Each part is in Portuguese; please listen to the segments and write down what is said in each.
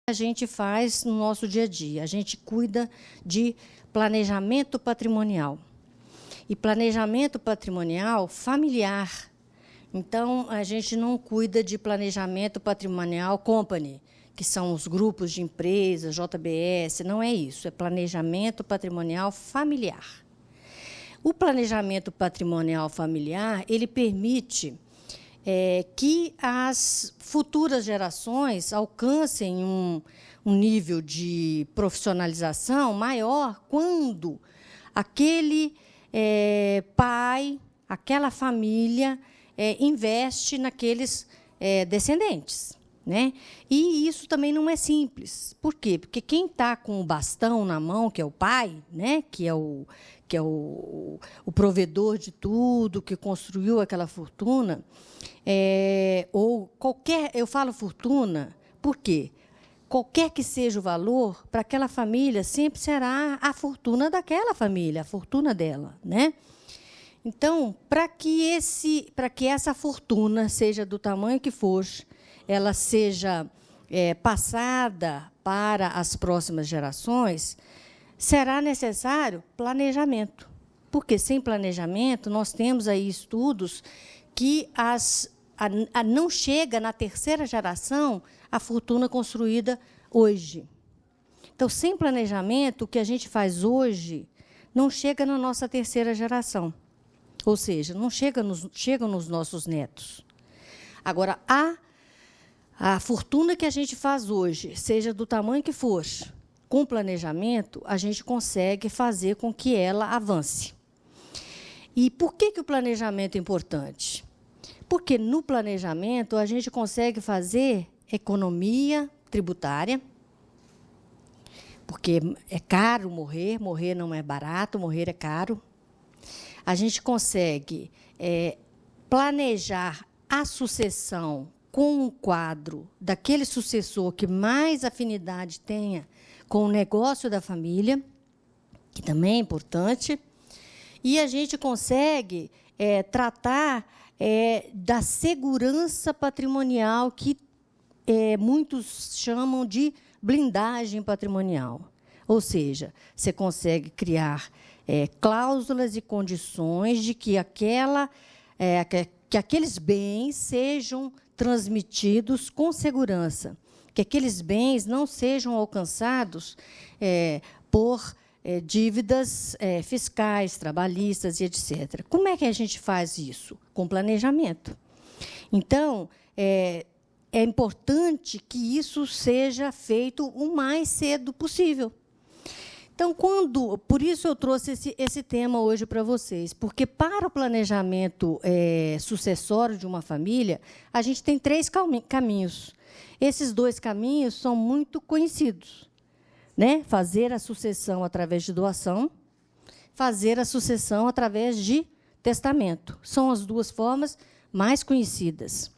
a gente faz no nosso dia a dia? A gente cuida de planejamento patrimonial. E planejamento patrimonial familiar. Então, a gente não cuida de planejamento patrimonial company, que são os grupos de empresas, JBS, não é isso, é planejamento patrimonial familiar. O planejamento patrimonial familiar, ele permite que as futuras gerações alcancem um nível de profissionalização maior quando aquele pai, aquela família investe naqueles descendentes, né? E isso também não é simples. Por quê? Porque quem está com o bastão na mão, que é o pai, né? que é o provedor de tudo, que construiu aquela fortuna, ou qualquer... Eu falo fortuna, por quê? Qualquer que seja o valor, para aquela família sempre será a fortuna daquela família, a fortuna dela, né? Então, para que essa fortuna, seja do tamanho que for, ela seja passada para as próximas gerações, será necessário planejamento. Porque, sem planejamento, nós temos aí estudos que não chega na terceira geração a fortuna construída hoje. Então, sem planejamento, o que a gente faz hoje não chega na nossa terceira geração. Ou seja, não chega nos nossos netos. Agora, a fortuna que a gente faz hoje, seja do tamanho que for, com planejamento, a gente consegue fazer com que ela avance. E por que o planejamento é importante? Porque, no planejamento, a gente consegue fazer economia tributária, porque é caro morrer não é barato, morrer é caro. A gente consegue planejar a sucessão com um quadro daquele sucessor que mais afinidade tenha com o negócio da família, que também é importante, e a gente consegue tratar da segurança patrimonial, que muitos chamam de blindagem patrimonial. Ou seja, você consegue criar cláusulas e condições de que aqueles bens sejam transmitidos com segurança, que aqueles bens não sejam alcançados por dívidas fiscais, trabalhistas e etc. Como é que a gente faz isso? Com planejamento. Então, é importante que isso seja feito o mais cedo possível. Então, por isso eu trouxe esse tema hoje para vocês, porque para o planejamento sucessório de uma família, a gente tem 3 caminhos. Esses 2 caminhos são muito conhecidos, né? Fazer a sucessão através de doação, fazer a sucessão através de testamento. São as 2 formas mais conhecidas.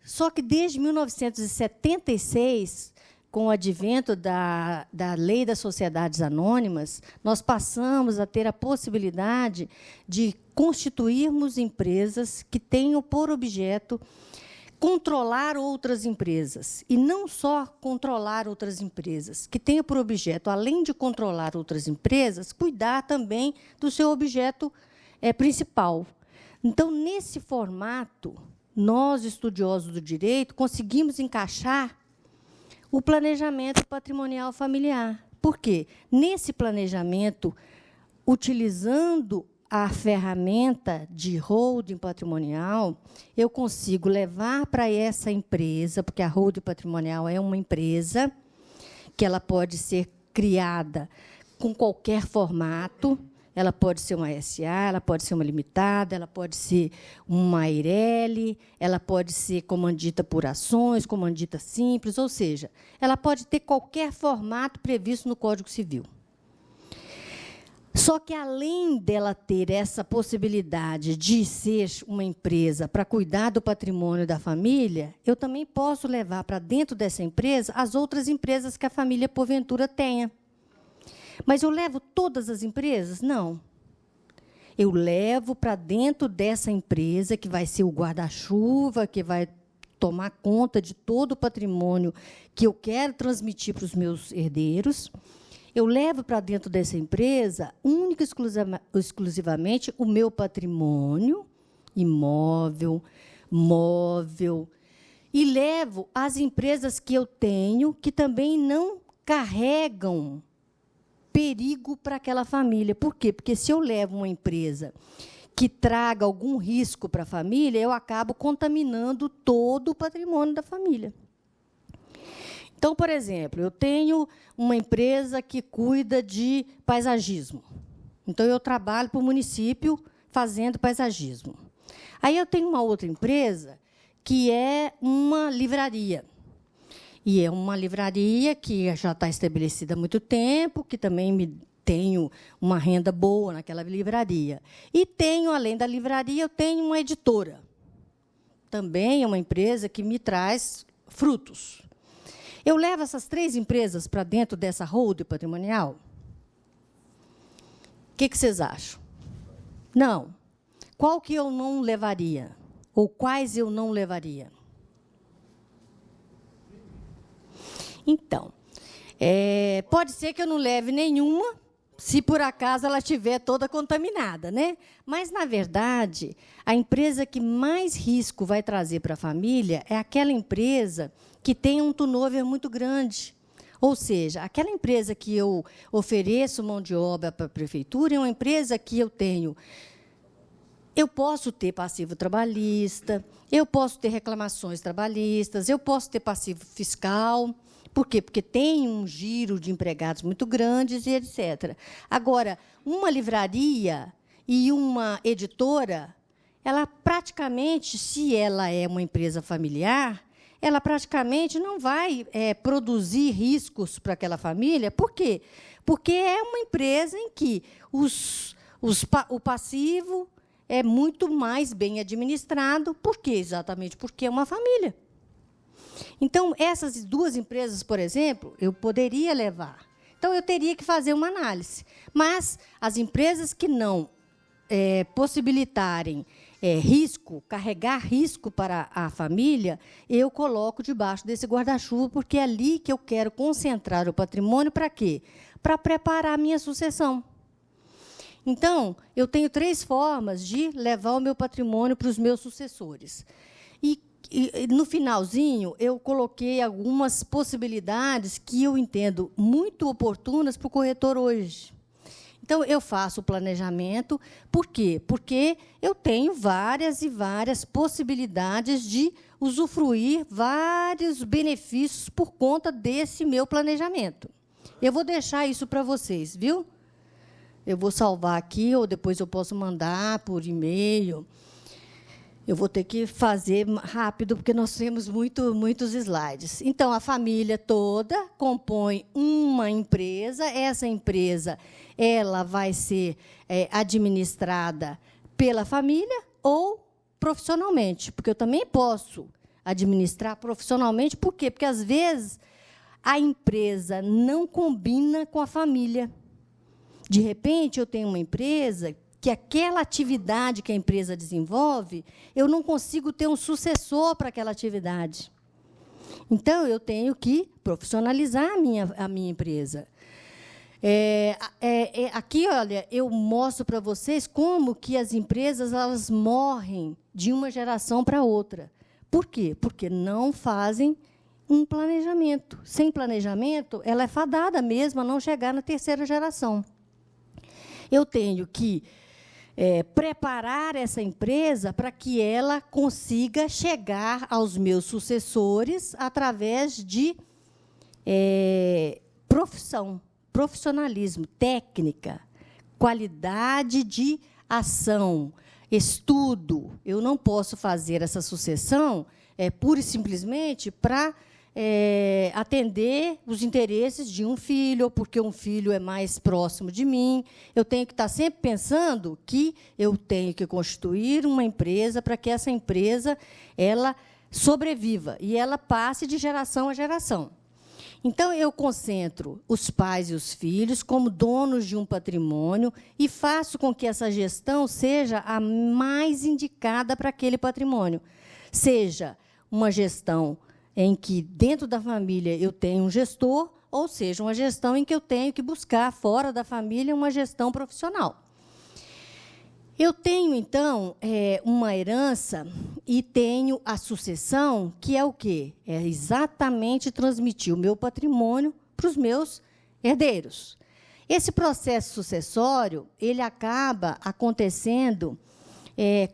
Só que, desde 1976, com o advento da Lei das Sociedades Anônimas, nós passamos a ter a possibilidade de constituirmos empresas que tenham por objeto controlar outras empresas. E não só controlar outras empresas, que tenham por objeto, além de controlar outras empresas, cuidar também do seu objeto principal. Então, nesse formato, nós, estudiosos do direito, conseguimos encaixar o planejamento patrimonial familiar. Por quê? Nesse planejamento, utilizando a ferramenta de holding patrimonial, eu consigo levar para essa empresa, porque a holding patrimonial é uma empresa que ela pode ser criada com qualquer formato. Ela pode ser uma SA, ela pode ser uma limitada, ela pode ser uma EIRELI, ela pode ser comandita por ações, comandita simples, ou seja, ela pode ter qualquer formato previsto no Código Civil. Só que, além dela ter essa possibilidade de ser uma empresa para cuidar do patrimônio da família, eu também posso levar para dentro dessa empresa as outras empresas que a família, porventura, tenha. Mas eu levo todas as empresas? Não. Eu levo para dentro dessa empresa, que vai ser o guarda-chuva, que vai tomar conta de todo o patrimônio que eu quero transmitir para os meus herdeiros. Eu levo para dentro dessa empresa, única e exclusivamente, o meu patrimônio imóvel, móvel, e levo as empresas que eu tenho, que também não carregam perigo para aquela família. Por quê? Porque, se eu levo uma empresa que traga algum risco para a família, eu acabo contaminando todo o patrimônio da família. Então, por exemplo, eu tenho uma empresa que cuida de paisagismo. Então, eu trabalho para o município fazendo paisagismo. Aí, eu tenho uma outra empresa que é uma livraria. E é uma livraria que já está estabelecida há muito tempo, que também tenho uma renda boa naquela livraria. E tenho, além da livraria, eu tenho uma editora. Também é uma empresa que me traz frutos. Eu levo essas 3 empresas para dentro dessa holding patrimonial? O que vocês acham? Não. Qual que eu não levaria? Ou quais eu não levaria? Então, pode ser que eu não leve nenhuma, se por acaso ela estiver toda contaminada, né? Mas, na verdade, a empresa que mais risco vai trazer para a família é aquela empresa que tem um turnover muito grande. Ou seja, aquela empresa que eu ofereço mão de obra para a prefeitura é uma empresa que eu posso ter passivo trabalhista, eu posso ter reclamações trabalhistas, eu posso ter passivo fiscal. Por quê? Porque tem um giro de empregados muito grandes e etc. Agora, uma livraria e uma editora, ela praticamente, se ela é uma empresa familiar, ela praticamente não vai produzir riscos para aquela família. Por quê? Porque é uma empresa em que o passivo é muito mais bem administrado. Por quê? Exatamente porque é uma família. Então, essas 2 empresas, por exemplo, eu poderia levar. Então, eu teria que fazer uma análise. Mas as empresas que não possibilitarem risco, carregar risco para a família, eu coloco debaixo desse guarda-chuva, porque é ali que eu quero concentrar o patrimônio. Para quê? Para preparar a minha sucessão. Então, eu tenho 3 formas de levar o meu patrimônio para os meus sucessores. E, no finalzinho, eu coloquei algumas possibilidades que eu entendo muito oportunas para o corretor hoje. Então, eu faço o planejamento. Por quê? Porque eu tenho várias e várias possibilidades de usufruir vários benefícios por conta desse meu planejamento. Eu vou deixar isso para vocês, viu? Eu vou salvar aqui, ou depois eu posso mandar por e-mail. Eu vou ter que fazer rápido, porque nós temos muitos slides. Então, a família toda compõe uma empresa. Essa empresa ela vai ser administrada pela família ou profissionalmente, porque eu também posso administrar profissionalmente. Por quê? Porque, às vezes, a empresa não combina com a família. De repente, eu tenho uma empresa que aquela atividade que a empresa desenvolve, eu não consigo ter um sucessor para aquela atividade. Então, eu tenho que profissionalizar a minha empresa. Aqui, olha, eu mostro para vocês como que as empresas elas morrem de uma geração para outra. Por quê? Porque não fazem um planejamento. Sem planejamento, ela é fadada mesmo a não chegar na 3ª geração. Eu tenho que preparar essa empresa para que ela consiga chegar aos meus sucessores através de profissionalismo, técnica, qualidade de ação, estudo. Eu não posso fazer essa sucessão pura e simplesmente para atender os interesses de um filho, ou porque um filho é mais próximo de mim. Eu tenho que estar sempre pensando que eu tenho que constituir uma empresa para que essa empresa ela sobreviva e ela passe de geração a geração. Então, eu concentro os pais e os filhos como donos de um patrimônio e faço com que essa gestão seja a mais indicada para aquele patrimônio. Seja uma gestão em que, dentro da família, eu tenho um gestor, ou seja, uma gestão em que eu tenho que buscar, fora da família, uma gestão profissional. Eu tenho, então, uma herança e tenho a sucessão, que é o quê? É exatamente transmitir o meu patrimônio para os meus herdeiros. Esse processo sucessório, ele acaba acontecendo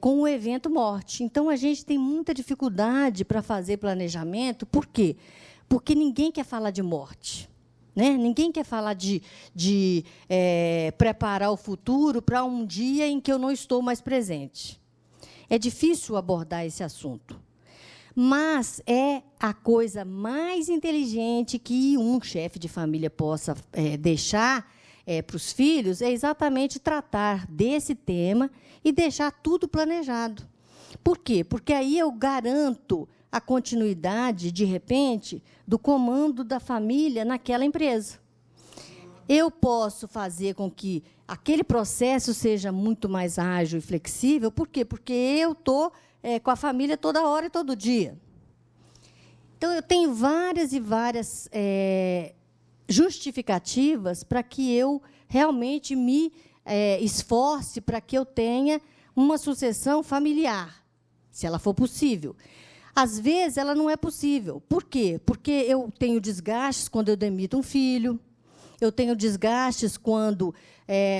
com o evento morte. Então, a gente tem muita dificuldade para fazer planejamento. Por quê? Porque ninguém quer falar de morte. Né? Ninguém quer falar de preparar o futuro para um dia em que eu não estou mais presente. É difícil abordar esse assunto. Mas é a coisa mais inteligente que um chefe de família possa deixar para os filhos, é exatamente tratar desse tema e deixar tudo planejado. Por quê? Porque aí eu garanto a continuidade, de repente, do comando da família naquela empresa. Eu posso fazer com que aquele processo seja muito mais ágil e flexível. Por quê? Porque eu estou com a família toda hora e todo dia. Então, eu tenho várias e várias justificativas para que eu realmente me esforce para que eu tenha uma sucessão familiar, se ela for possível. Às vezes, ela não é possível. Por quê? Porque eu tenho desgastes quando eu demito um filho, eu tenho desgastes quando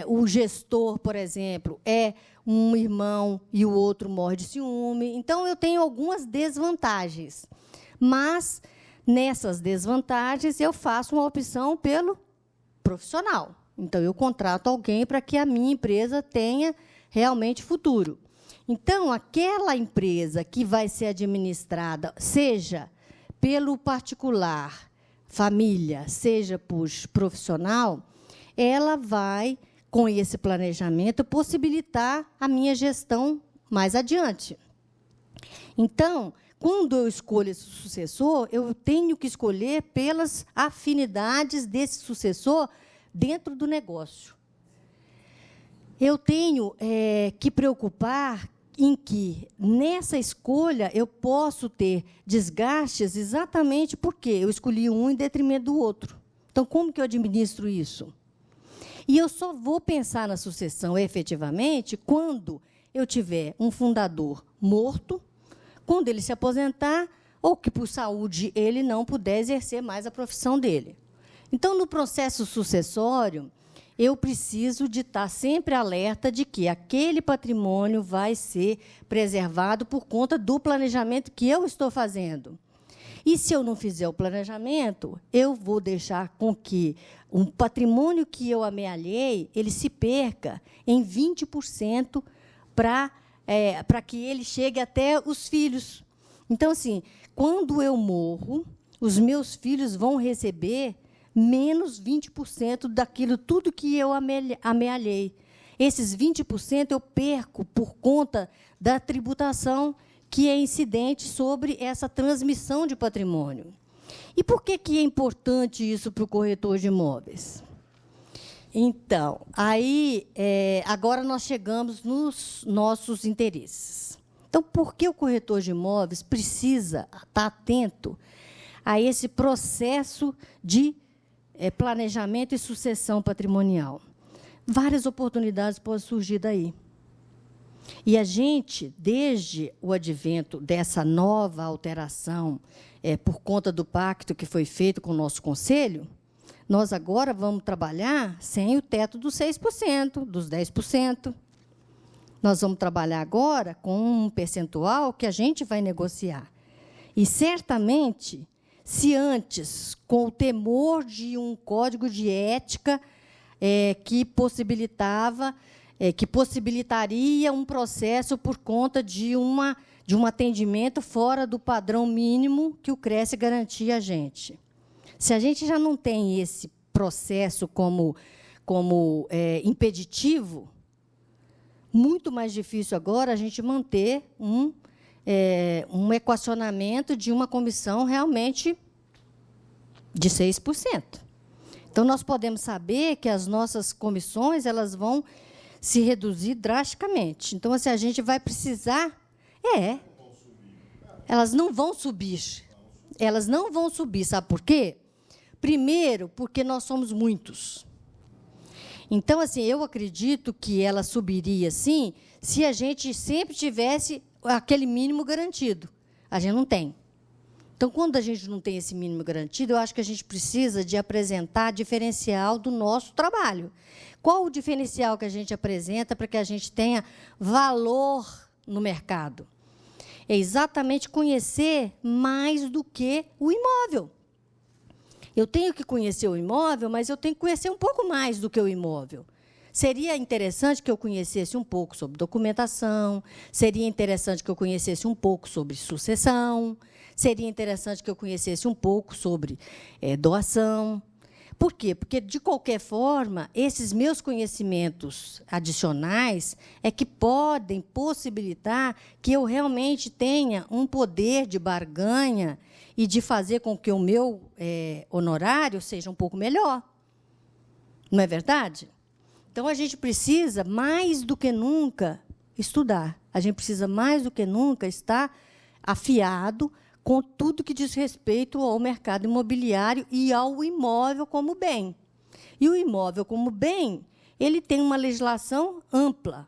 o gestor, por exemplo, é um irmão e o outro morre de ciúme. Então, eu tenho algumas desvantagens. Mas, nessas desvantagens, eu faço uma opção pelo profissional. Então, eu contrato alguém para que a minha empresa tenha realmente futuro. Então, aquela empresa que vai ser administrada, seja pelo particular, família, seja por profissional, ela vai, com esse planejamento, possibilitar a minha gestão mais adiante. Então, quando eu escolho esse sucessor, eu tenho que escolher pelas afinidades desse sucessor dentro do negócio. Eu tenho que preocupar em que, nessa escolha, eu posso ter desgastes exatamente porque eu escolhi um em detrimento do outro. Então, como que eu administro isso? E eu só vou pensar na sucessão, efetivamente, quando eu tiver um fundador morto, quando ele se aposentar, ou que, por saúde, ele não puder exercer mais a profissão dele. Então, no processo sucessório, eu preciso de estar sempre alerta de que aquele patrimônio vai ser preservado por conta do planejamento que eu estou fazendo. E, se eu não fizer o planejamento, eu vou deixar com que um patrimônio que eu amealhei, ele se perca em 20% para que ele chegue até os filhos. Então, assim, quando eu morro, os meus filhos vão receber menos 20% daquilo tudo que eu amealhei. Esses 20% eu perco por conta da tributação que é incidente sobre essa transmissão de patrimônio. E por que é importante isso para o corretor de imóveis? Então, aí, agora nós chegamos nos nossos interesses. Então, por que o corretor de imóveis precisa estar atento a esse processo de planejamento e sucessão patrimonial? Várias oportunidades podem surgir daí. E a gente, desde o advento dessa nova alteração, por conta do pacto que foi feito com o nosso conselho, nós agora vamos trabalhar sem o teto dos 6%, dos 10%. Nós vamos trabalhar agora com um percentual que a gente vai negociar. E, certamente, se antes, com o temor de um código de ética que possibilitaria um processo por conta de um atendimento fora do padrão mínimo que o CRES garantia a gente. Se a gente já não tem esse processo como impeditivo, muito mais difícil agora a gente manter um equacionamento de uma comissão realmente de 6%. Então, nós podemos saber que as nossas comissões elas vão se reduzir drasticamente. Então, assim, a gente vai precisar... Elas não vão subir. Elas não vão subir. Sabe por quê? Primeiro, porque nós somos muitos. Então, assim, eu acredito que ela subiria, sim, se a gente sempre tivesse aquele mínimo garantido. A gente não tem. Então, quando a gente não tem esse mínimo garantido, eu acho que a gente precisa de apresentar diferencial do nosso trabalho. Qual o diferencial que a gente apresenta para que a gente tenha valor no mercado? É exatamente conhecer mais do que o imóvel. Eu tenho que conhecer o imóvel, mas eu tenho que conhecer um pouco mais do que o imóvel. Seria interessante que eu conhecesse um pouco sobre documentação, seria interessante que eu conhecesse um pouco sobre sucessão, seria interessante que eu conhecesse um pouco sobre doação. Por quê? Porque, de qualquer forma, esses meus conhecimentos adicionais é que podem possibilitar que eu realmente tenha um poder de barganha e de fazer com que o meu honorário seja um pouco melhor. Não é verdade? Então, a gente precisa, mais do que nunca, estudar. A gente precisa, mais do que nunca, estar afiado com tudo que diz respeito ao mercado imobiliário e ao imóvel como bem. E o imóvel como bem, ele tem uma legislação ampla,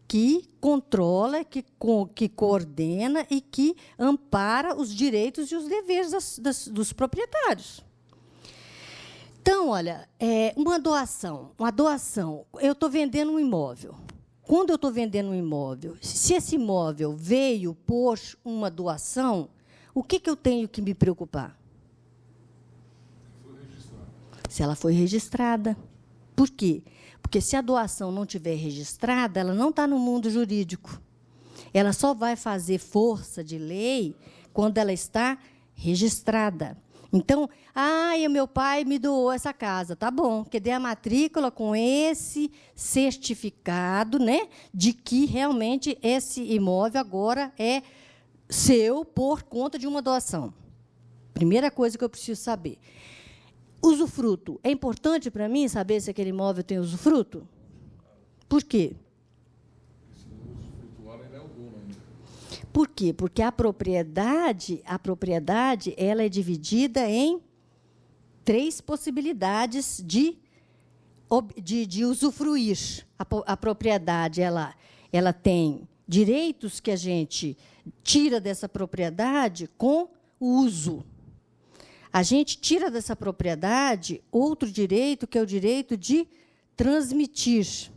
que controla, que coordena e que ampara os direitos e os deveres dos proprietários. Então, olha, uma doação, eu estou vendendo um imóvel. Quando eu estou vendendo um imóvel, se esse imóvel veio por uma doação, o que eu tenho que me preocupar? Se ela foi registrada. Por quê? Porque, se a doação não estiver registrada, ela não está no mundo jurídico. Ela só vai fazer força de lei quando ela está registrada. Então, o meu pai me doou essa casa. Tá bom, que dê a matrícula com esse certificado, né, de que realmente esse imóvel agora é seu por conta de uma doação. Primeira coisa que eu preciso saber. Usufruto. É importante para mim saber se aquele imóvel tem usufruto? Por quê? Por quê? Porque a propriedade ela é dividida em 3 possibilidades de usufruir. A propriedade ela tem direitos que a gente tira dessa propriedade com o uso. A gente tira dessa propriedade outro direito, que é o direito de transmitir.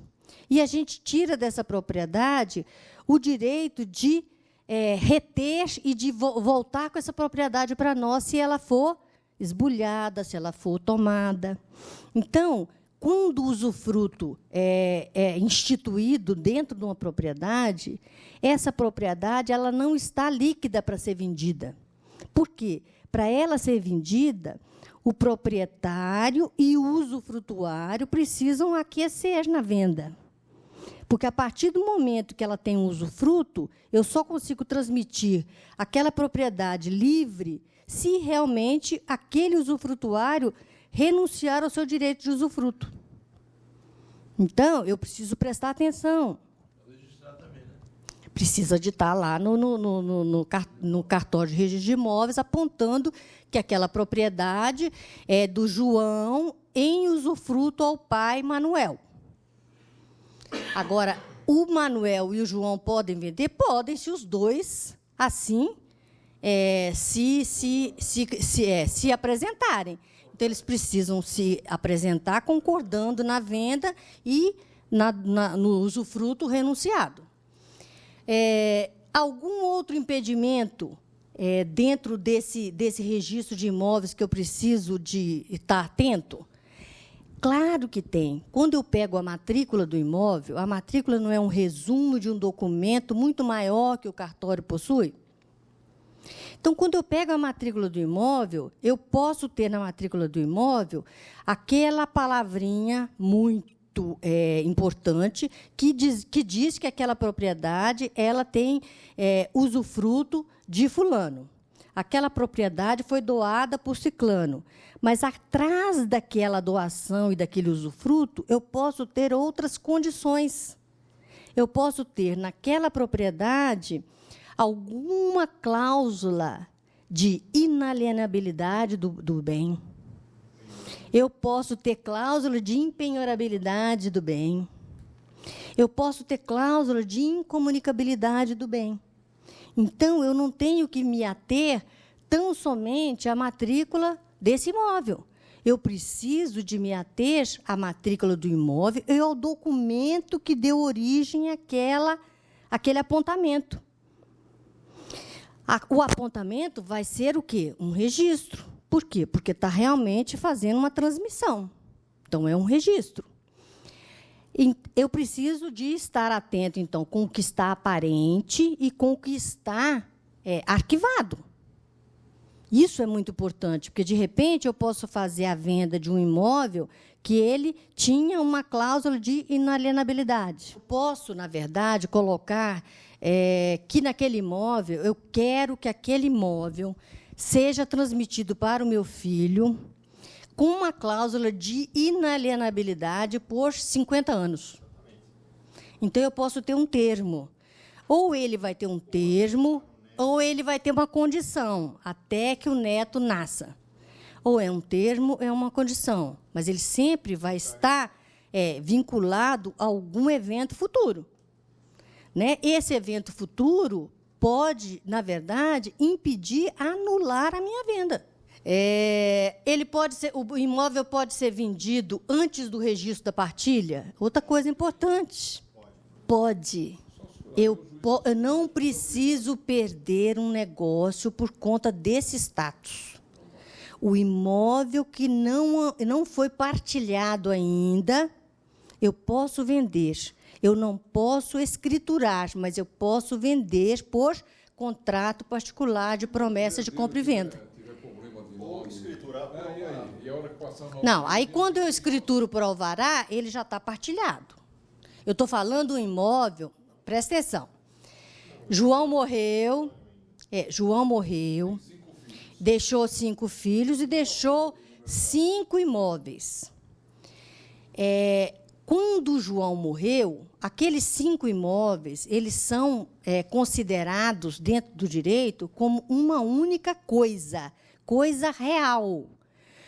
E a gente tira dessa propriedade o direito de reter e de voltar com essa propriedade para nós, se ela for esbulhada, se ela for tomada. Então, quando o usufruto é instituído dentro de uma propriedade, essa propriedade ela não está líquida para ser vendida. Por quê? Para ela ser vendida, o proprietário e o usufrutuário precisam aquecer na venda. Porque, a partir do momento que ela tem um usufruto, eu só consigo transmitir aquela propriedade livre se realmente aquele usufrutuário renunciar ao seu direito de usufruto. Então, eu preciso prestar atenção. Precisa de estar lá no cartório de registro de imóveis, apontando que aquela propriedade é do João em usufruto ao pai Manuel. Agora, o Manuel e o João podem vender? Podem, se os dois, assim, se apresentarem. Então, eles precisam se apresentar concordando na venda e no usufruto renunciado. Algum outro impedimento dentro desse registro de imóveis que eu preciso de estar atento? Claro que tem. Quando eu pego a matrícula do imóvel, a matrícula não é um resumo de um documento muito maior que o cartório possui? Então, quando eu pego a matrícula do imóvel, eu posso ter na matrícula do imóvel aquela palavrinha muito importante que diz que aquela propriedade ela tem usufruto de fulano. Aquela propriedade foi doada por ciclano. Mas, atrás daquela doação e daquele usufruto, eu posso ter outras condições. Eu posso ter, naquela propriedade, alguma cláusula de inalienabilidade do bem. Eu posso ter cláusula de impenhorabilidade do bem. Eu posso ter cláusula de incomunicabilidade do bem. Então, eu não tenho que me ater tão somente à matrícula desse imóvel. Eu preciso de me ater à matrícula do imóvel e ao documento que deu origem àquele apontamento. O apontamento vai ser o quê? Um registro. Por quê? Porque está realmente fazendo uma transmissão. Então, é um registro. Eu preciso de estar atento, então, com o que está aparente e com o que está arquivado. Isso é muito importante, porque, de repente, eu posso fazer a venda de um imóvel que ele tinha uma cláusula de inalienabilidade. Eu posso, na verdade, colocar que, naquele imóvel, eu quero que aquele imóvel seja transmitido para o meu filho com uma cláusula de inalienabilidade por 50 anos. Então, eu posso ter um termo. Ou ele vai ter um termo, ou ele vai ter uma condição, até que o neto nasça. Ou é um termo, ou é uma condição. Mas ele sempre vai estar vinculado a algum evento futuro. Né? Esse evento futuro pode, na verdade, impedir, anular a minha venda. O imóvel pode ser vendido antes do registro da partilha? Outra coisa importante. Pode. Eu não preciso perder um negócio por conta desse status. O imóvel que não foi partilhado ainda, eu posso vender. Eu não posso escriturar, mas eu posso vender por contrato particular de promessa de compra e venda. Não, aí quando eu escrituro por alvará, ele já está partilhado. Eu estou falando do imóvel, presta atenção. João morreu, deixou 5 filhos e deixou 5 imóveis. Quando João morreu, aqueles 5 imóveis, eles são considerados, dentro do direito, como uma única coisa real.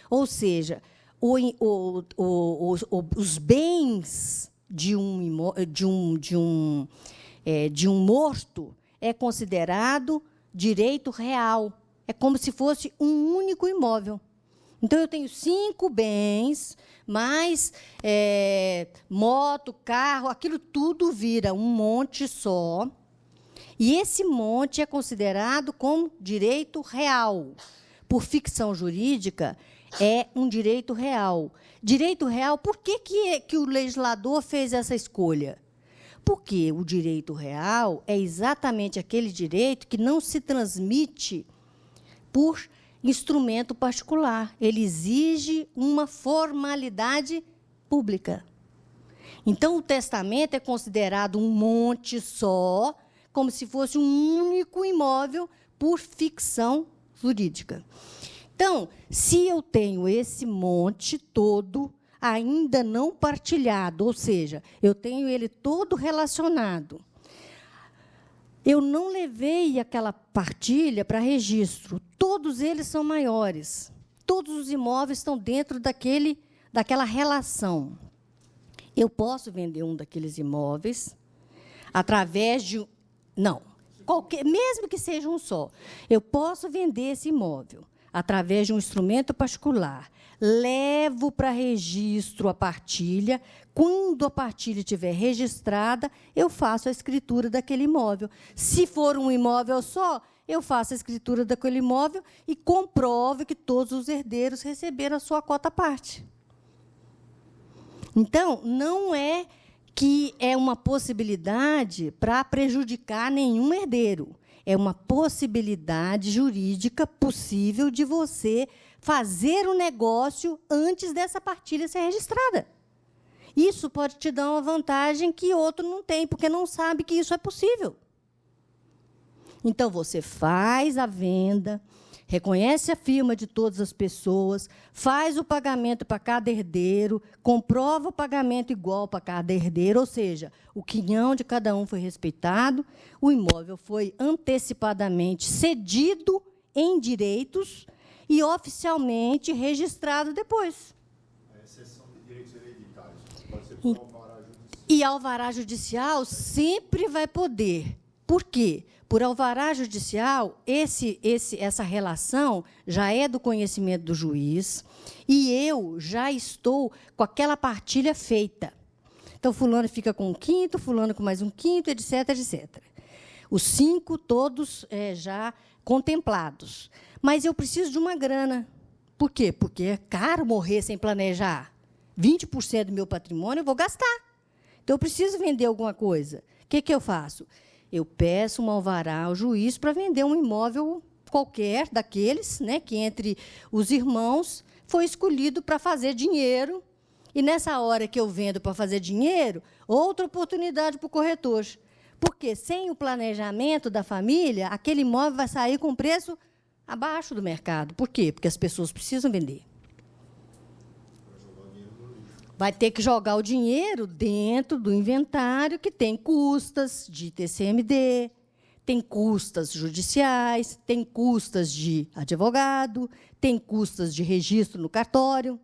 Ou seja, os bens de um morto é considerado direito real. É como se fosse um único imóvel. Então, eu tenho 5 bens, mais moto, carro, aquilo tudo vira um monte só. E esse monte é considerado como direito real. Por ficção jurídica, é um direito real. Direito real, por que o legislador fez essa escolha? Porque o direito real é exatamente aquele direito que não se transmite por instrumento particular. Ele exige uma formalidade pública. Então, o testamento é considerado um monte só, como se fosse um único imóvel por ficção jurídica. Então, se eu tenho esse monte todo ainda não partilhado, ou seja, eu tenho ele todo relacionado, eu não levei aquela partilha para registro. Todos eles são maiores. Todos os imóveis estão dentro daquela relação. Eu posso vender um daqueles imóveis através de... Não, mesmo que seja um só. Eu posso vender esse imóvel através de um instrumento particular. Levo para registro a partilha. Quando a partilha estiver registrada, eu faço a escritura daquele imóvel. Se for um imóvel só, eu faço a escritura daquele imóvel e comprovo que todos os herdeiros receberam a sua cota à parte. Então, não é que é uma possibilidade para prejudicar nenhum herdeiro. É uma possibilidade jurídica possível de você fazer o negócio antes dessa partilha ser registrada. Isso pode te dar uma vantagem que outro não tem, porque não sabe que isso é possível. Então, você faz a venda, reconhece a firma de todas as pessoas, faz o pagamento para cada herdeiro, comprova o pagamento igual para cada herdeiro, ou seja, o quinhão de cada um foi respeitado, o imóvel foi antecipadamente cedido em direitos e oficialmente registrado depois. A exceção de direitos hereditários pode ser por alvará judicial. E alvará judicial sempre vai poder. Por quê? Por alvará judicial, essa relação já é do conhecimento do juiz e eu já estou com aquela partilha feita. Então, fulano fica com um quinto, fulano com mais um quinto, etc., etc. Os 5 todos já contemplados. Mas eu preciso de uma grana. Por quê? Porque é caro morrer sem planejar. 20% do meu patrimônio eu vou gastar. Então, eu preciso vender alguma coisa. O que eu faço? Eu peço um alvará ao juiz para vender um imóvel qualquer daqueles, né, que entre os irmãos foi escolhido para fazer dinheiro. E, nessa hora que eu vendo para fazer dinheiro, outra oportunidade para o corretor. Porque, sem o planejamento da família, aquele imóvel vai sair com preço abaixo do mercado. Por quê? Porque as pessoas precisam vender. Vai ter que jogar o dinheiro dentro do inventário, que tem custas de TCMD, tem custas judiciais, tem custas de advogado, tem custas de registro no cartório.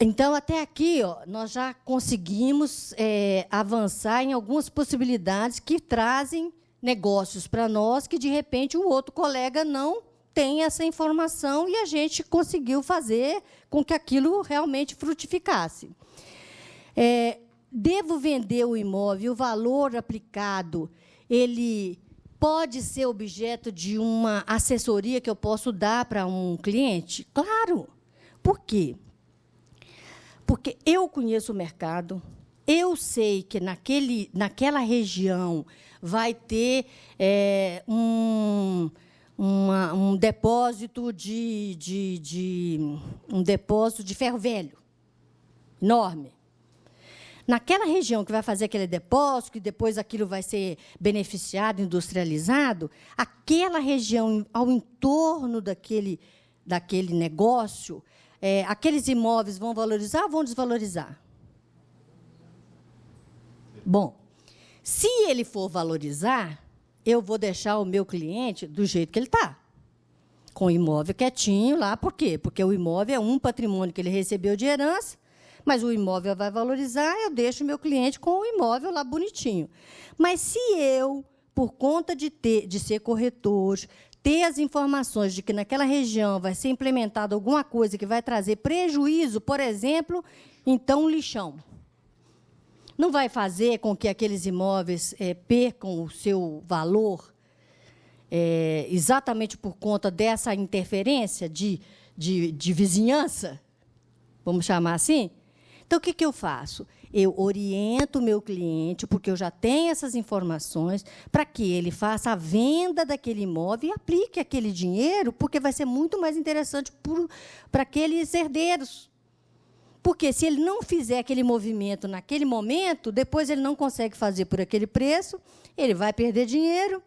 Então, até aqui, nós já conseguimos avançar em algumas possibilidades que trazem negócios para nós que, de repente, o outro colega não tem essa informação e a gente conseguiu fazer com que aquilo realmente frutificasse. Devo vender o imóvel, o valor aplicado, ele pode ser objeto de uma assessoria que eu posso dar para um cliente? Claro. Por quê? Porque eu conheço o mercado, eu sei que naquela região vai ter um depósito um depósito de ferro velho enorme. Naquela região que vai fazer aquele depósito, que depois aquilo vai ser beneficiado, industrializado, aquela região ao entorno daquele negócio, aqueles imóveis vão valorizar ou vão desvalorizar? Bom, se ele for valorizar, eu vou deixar o meu cliente do jeito que ele está, com o imóvel quietinho lá. Por quê? Porque o imóvel é um patrimônio que ele recebeu de herança, mas o imóvel vai valorizar, eu deixo o meu cliente com o imóvel lá bonitinho. Mas se eu, por conta de ser corretor, ter as informações de que naquela região vai ser implementada alguma coisa que vai trazer prejuízo, por exemplo, então um lixão. Não vai fazer com que aqueles imóveis percam o seu valor exatamente por conta dessa interferência de vizinhança, vamos chamar assim? Então, o que eu faço? Eu oriento o meu cliente, porque eu já tenho essas informações, para que ele faça a venda daquele imóvel e aplique aquele dinheiro, porque vai ser muito mais interessante para aqueles herdeiros. Porque, se ele não fizer aquele movimento naquele momento, depois ele não consegue fazer por aquele preço, ele vai perder dinheiro.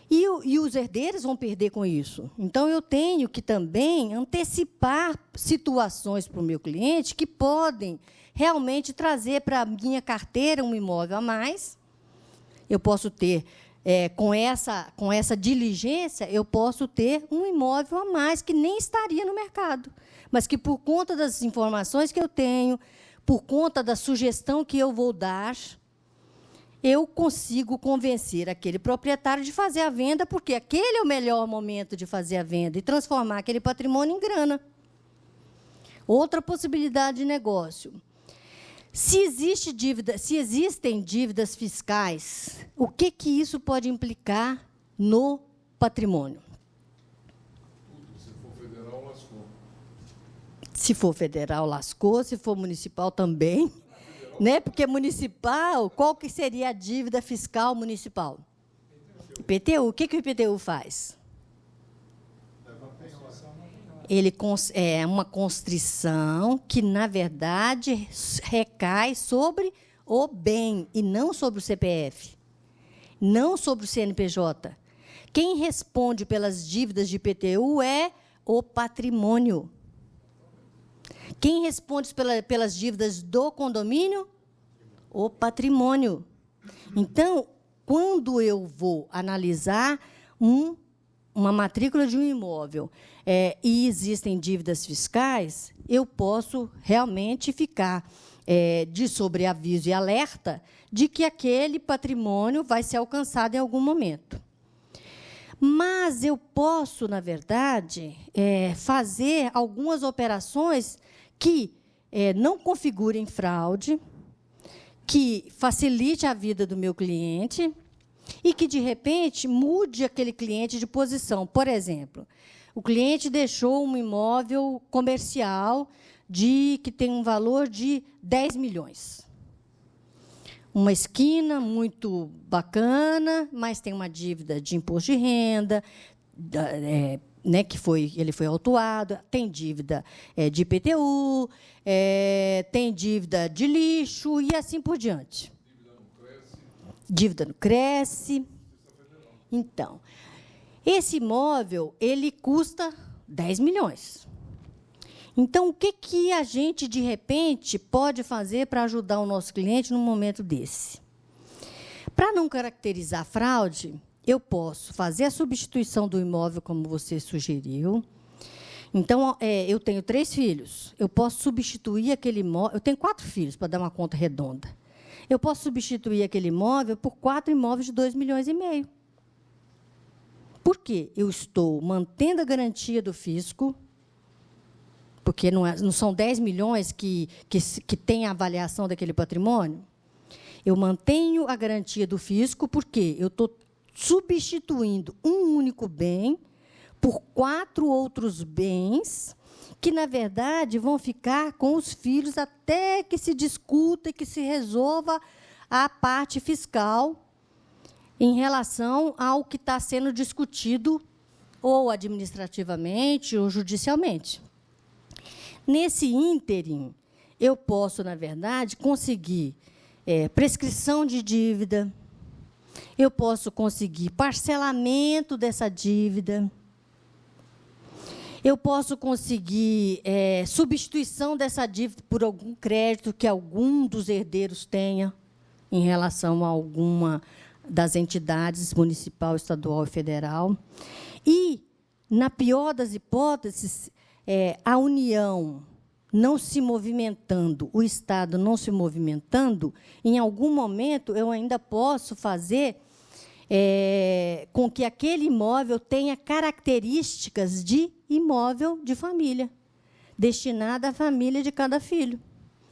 E os herdeiros vão perder com isso. Então, eu tenho que também antecipar situações para o meu cliente que podem realmente trazer para a minha carteira um imóvel a mais. Eu posso ter, com essa diligência, eu posso ter um imóvel a mais que nem estaria no mercado, mas que, por conta das informações que eu tenho, por conta da sugestão que eu vou dar, eu consigo convencer aquele proprietário de fazer a venda, porque aquele é o melhor momento de fazer a venda e transformar aquele patrimônio em grana. Outra possibilidade de negócio. Se existem dívidas fiscais, o que isso pode implicar no patrimônio? Se for federal, lascou. Se for federal, lascou. Se for municipal, também. Né? Porque municipal, qual que seria a dívida fiscal municipal? IPTU. O que o IPTU faz? Ele é uma constrição que, na verdade, recai sobre o bem e não sobre o CPF, não sobre o CNPJ. Quem responde pelas dívidas de IPTU é o patrimônio. Quem responde pelas dívidas do condomínio? O patrimônio. Então, quando eu vou analisar uma matrícula de um imóvel e existem dívidas fiscais, eu posso realmente ficar de sobreaviso e alerta de que aquele patrimônio vai ser alcançado em algum momento. Mas eu posso, na verdade, fazer algumas operações que não configurem fraude, que facilite a vida do meu cliente e que, de repente, mude aquele cliente de posição. Por exemplo, o cliente deixou um imóvel comercial que tem um valor de 10 milhões. Uma esquina muito bacana, mas tem uma dívida de imposto de renda, que ele foi autuado, tem dívida de IPTU, tem dívida de lixo e assim por diante. Dívida não cresce. Então, esse imóvel ele custa 10 milhões. Então, o que a gente, de repente, pode fazer para ajudar o nosso cliente num momento desse? Para não caracterizar fraude, eu posso fazer a substituição do imóvel, como você sugeriu. Então, eu tenho 3 filhos. Eu posso substituir aquele imóvel... Eu tenho 4 filhos, para dar uma conta redonda. Eu posso substituir aquele imóvel por 4 imóveis de 2,5 milhões. Por quê? Eu estou mantendo a garantia do fisco, porque não são 10 milhões que tem a avaliação daquele patrimônio. Eu mantenho a garantia do fisco, porque eu estou substituindo um único bem por 4 outros bens que, na verdade, vão ficar com os filhos até que se discuta e que se resolva a parte fiscal em relação ao que está sendo discutido ou administrativamente ou judicialmente. Nesse ínterim, eu posso, na verdade, conseguir prescrição de dívida, eu posso conseguir parcelamento dessa dívida, eu posso conseguir substituição dessa dívida por algum crédito que algum dos herdeiros tenha em relação a alguma das entidades municipal, estadual e federal. E, na pior das hipóteses, a União não se movimentando, o Estado não se movimentando, em algum momento eu ainda posso fazer com que aquele imóvel tenha características de imóvel de família, destinado à família de cada filho.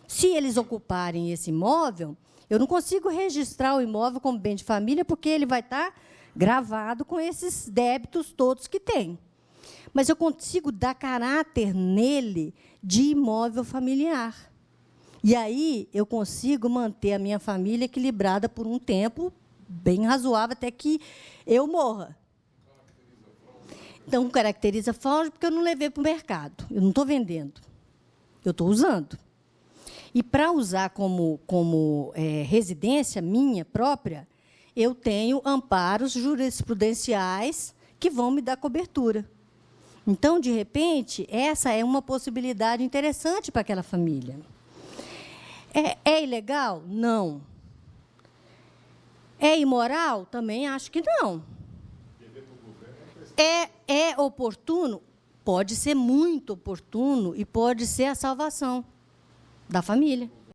Se eles ocuparem esse imóvel, eu não consigo registrar o imóvel como bem de família, porque ele vai estar gravado com esses débitos todos que tem. Mas eu consigo dar caráter nele de imóvel familiar. E aí eu consigo manter a minha família equilibrada por um tempo bem razoável, até que eu morra. Então, caracteriza fraude porque eu não levei para o mercado. Eu não estou vendendo. Eu estou usando. E, para usar como residência minha própria, eu tenho amparos jurisprudenciais que vão me dar cobertura. Então, de repente, essa é uma possibilidade interessante para aquela família. É ilegal? Não. É imoral? Também acho que não. É oportuno? Pode ser muito oportuno e pode ser a salvação da família.